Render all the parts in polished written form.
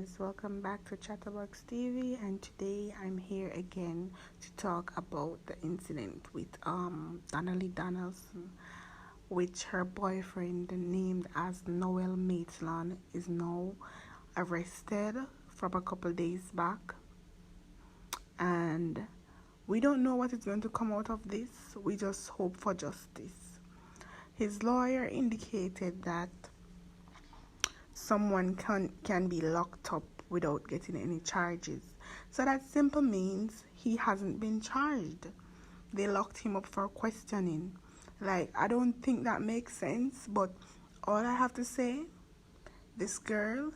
guys, welcome back to Chatterbox TV, and today I'm here again to talk about the incident with Donalee Donaldson, which her boyfriend named as Noel is now arrested from a couple days back, and we don't know what is going to come out of this. We just hope for justice. His lawyer indicated that someone can be locked up without getting any charges. So that simply means he hasn't been charged. They locked him up for questioning. Like, I don't think that makes sense, but all I have to say, this girl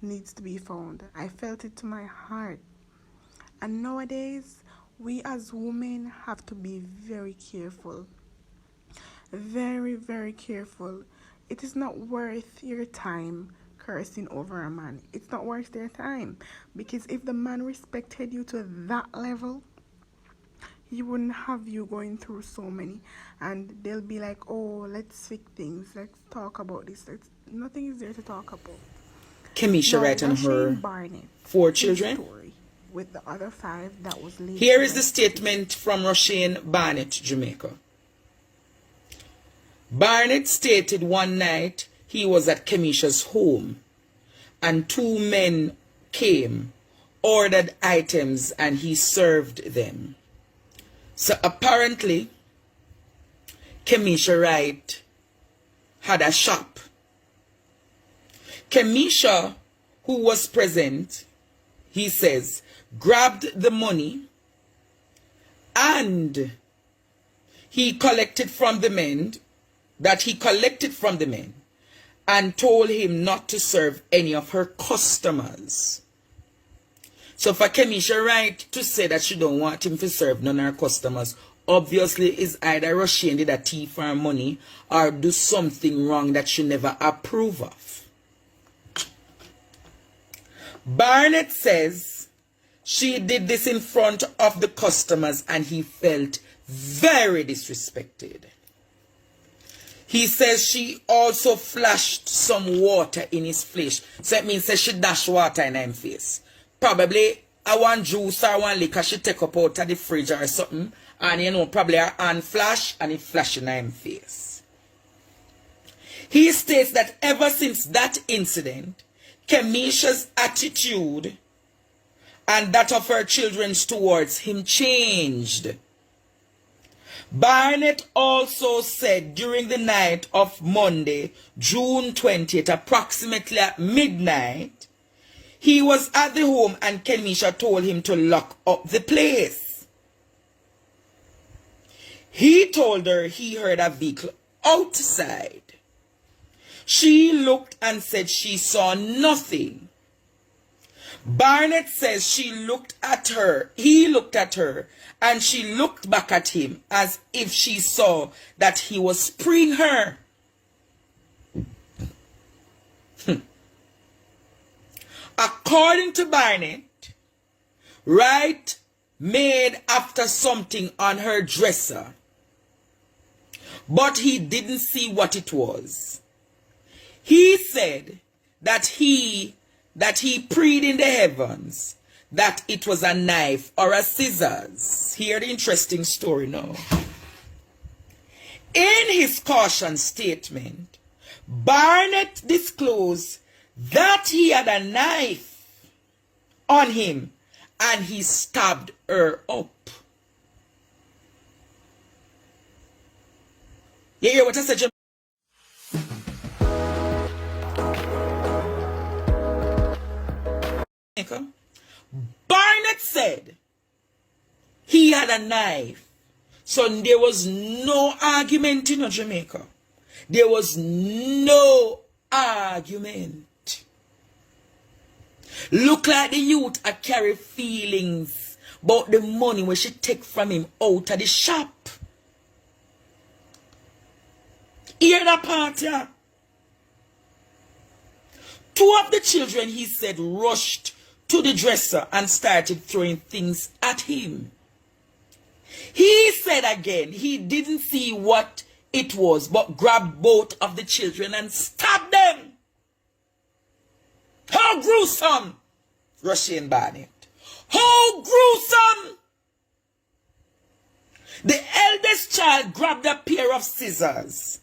needs to be found. I felt it to my heart. And nowadays, we as women have to be very careful. Very, very careful. It is not worth your time cursing over a man. It's not worth their time. Because if the man respected you to that level, he wouldn't have you going through so many. And they'll be like, oh, let's fix things. Let's talk about this. Nothing is there to talk about. Kamisha writing her Barnett, 4 children. Story with the other 5 that was later. Here is the statement from Roshane, Barnett, Jamaica. Barnett stated one night he was at Kamisha's home and 2 men came, ordered items, and he served them. So apparently, Kamisha Wright had a shop. Kamisha, who was present, he says, grabbed the money and he collected from the men and told him not to serve any of her customers. So for Kamisha Wright to say that she don't want him to serve none of her customers, obviously is either Roshane did a thief for her money or do something wrong that she never approve of. Barnett says she did this in front of the customers and he felt very disrespected. He says she also flashed some water in his face. So it means that she dashed water in his face. Probably I want juice or one liquor she take up out of the fridge or something. And you know, probably her hand flash and it flash in his face. He states that ever since that incident, Kamisha's attitude and that of her children's towards him changed. Barnett also said during the night of Monday, June 20th, approximately at midnight, he was at the home and Kamisha told him to lock up the place. He told her he heard a vehicle outside. She looked and said she saw nothing. Barnett says he looked at her, and she looked back at him as if she saw that he was spraying her. According to Barnett, Wright made after something on her dresser, but he didn't see what it was. He said that he prayed in the heavens that it was a knife or a scissors. Hear the interesting story now. In his caution statement, Barnett disclosed that he had a knife on him and he stabbed her up. You hear what I said? Barnett said he had a knife. So there was no argument in Jamaica. There was no argument. Look like the youth a carry feelings about the money we should take from him out of the shop. Hear that part, yeah? 2 of the children, he said, rushed to the dresser and started throwing things at him. He said again he didn't see what it was, but grabbed both of the children and stabbed them. How gruesome! Roshane Barnett. How gruesome! The eldest child grabbed a pair of scissors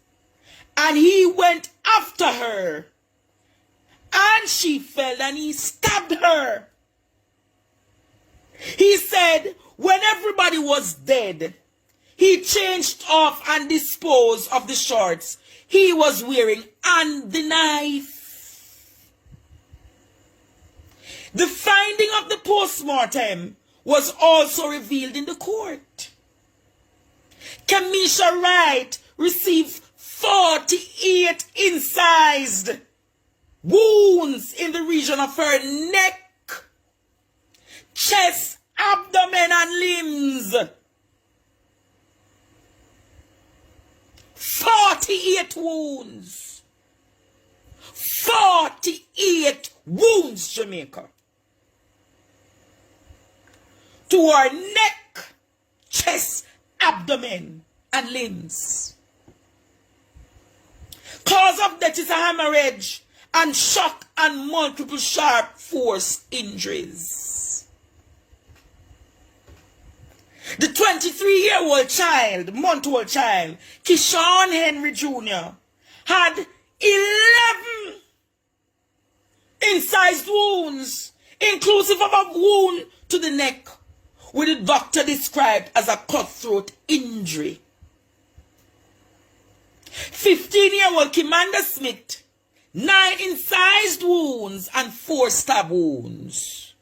and he went after her. And she fell and he stabbed her. He said when everybody was dead, he changed off and disposed of the shorts he was wearing and the knife. The finding of the postmortem was also revealed in the court. Kamisha Wright received 48 incised wounds in the region of her neck, chest, abdomen, and limbs. 48 wounds. 48 wounds, Jamaica. To her neck, chest, abdomen, and limbs. Cause of death is a hemorrhage and shock and multiple sharp force injuries. The 23-year-old child, month-old child, Keyshawn Henry Jr., had 11 incised wounds, inclusive of a wound to the neck, which the doctor described as a cutthroat injury. 15-year-old Kimanda Smith, 9 incised wounds and 4 stab wounds.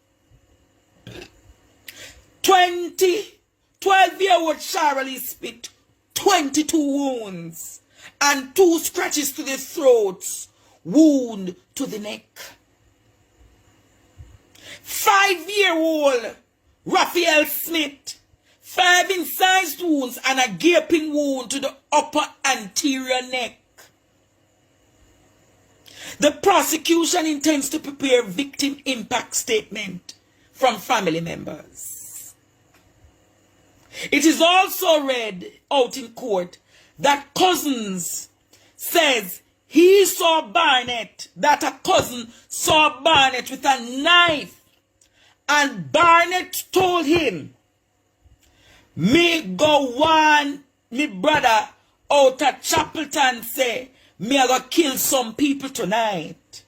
12-year-old Shirley Smith, 22 wounds and 2 scratches to the throat, wound to the neck. 5-year-old Raphael Smith, 5 incised wounds and a gaping wound to the upper anterior neck. The prosecution intends to prepare victim impact statement from family members. It is also read out in court that Cousins says he saw Barnett, that a cousin saw Barnett with a knife, and Barnett told him, me go one, me brother out at Chapelton say, me I go kill some people tonight.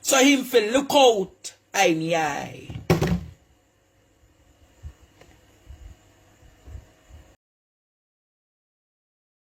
So him feel look out, eye me eye.